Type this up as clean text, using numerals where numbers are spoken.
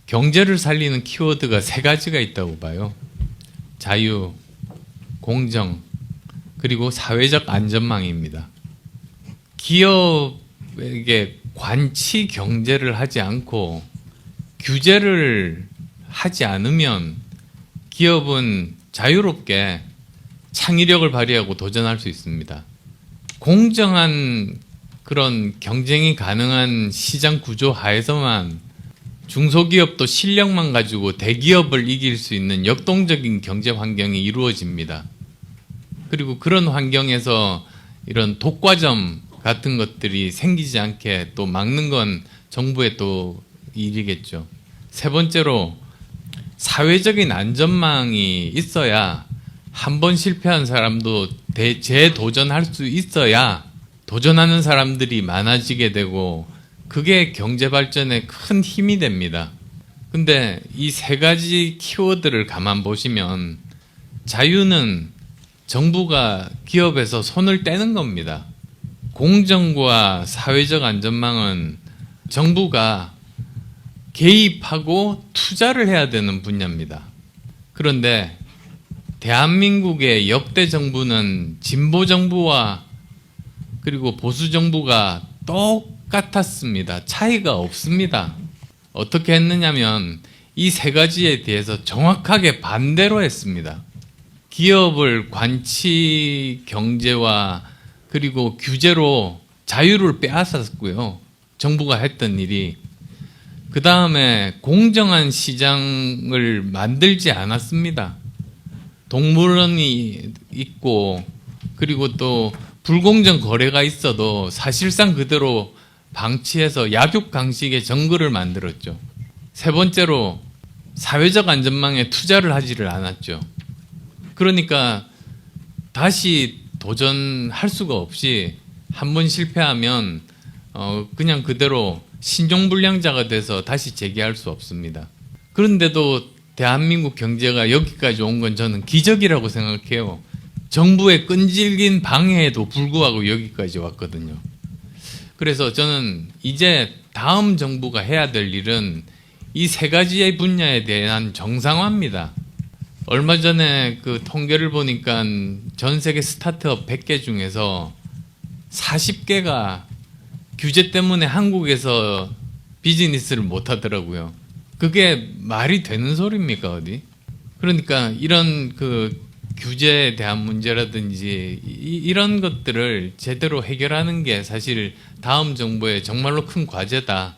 경제를 살리는 키워드가 세 가지가 있다고 봐요. 자유, 공정, 그리고 사회적 안전망입니다. 기업에게 관치 경제를 하지 않고 규제를 하지 않으면 기업은 자유롭게 창의력을 발휘하고 도전할 수 있습니다. 공정한 그런 경쟁이 가능한 시장 구조 하에서만 중소기업도 실력만 가지고 대기업을 이길 수 있는 역동적인 경제 환경이 이루어집니다. 그리고 그런 환경에서 이런 독과점 같은 것들이 생기지 않게 또 막는 건 정부의 또 일이겠죠. 세 번째로 사회적인 안전망이 있어야 한 번 실패한 사람도 재도전할 수 있어야 도전하는 사람들이 많아지게 되고 그게 경제 발전에 큰 힘이 됩니다. 근데 이 세 가지 키워드를 가만 보시면 자유는 정부가 기업에서 손을 떼는 겁니다. 공정과 사회적 안전망은 정부가 개입하고 투자를 해야 되는 분야입니다. 그런데 대한민국의 역대 정부는 진보 정부와 그리고 보수 정부가 똑같았습니다. 차이가 없습니다. 어떻게 했느냐면 이 세 가지에 대해서 정확하게 반대로 했습니다. 기업을 관치 경제와 그리고 규제로 자유를 빼앗았고요. 정부가 했던 일이. 그 다음에 공정한 시장을 만들지 않았습니다. 동물원이 있고 그리고 또 불공정 거래가 있어도 사실상 그대로 방치해서 약육강식의 정글을 만들었죠. 세 번째로 사회적 안전망에 투자를 하지를 않았죠. 그러니까 다시 도전할 수가 없이 한 번 실패하면 그냥 그대로 신종불량자가 돼서 다시 재기할 수 없습니다. 그런데도 대한민국 경제가 여기까지 온 건 저는 기적이라고 생각해요. 정부의 끈질긴 방해에도 불구하고 여기까지 왔거든요. 그래서 저는 이제 다음 정부가 해야 될 일은 이 세 가지의 분야에 대한 정상화입니다. 얼마 전에 그 통계를 보니까 전 세계 스타트업 100개 중에서 40개가 규제 때문에 한국에서 비즈니스를 못 하더라고요. 그게 말이 되는 소리입니까, 어디? 그러니까 이런 그 규제에 대한 문제라든지 이런 것들을 제대로 해결하는 게 사실 다음 정부의 정말로 큰 과제다.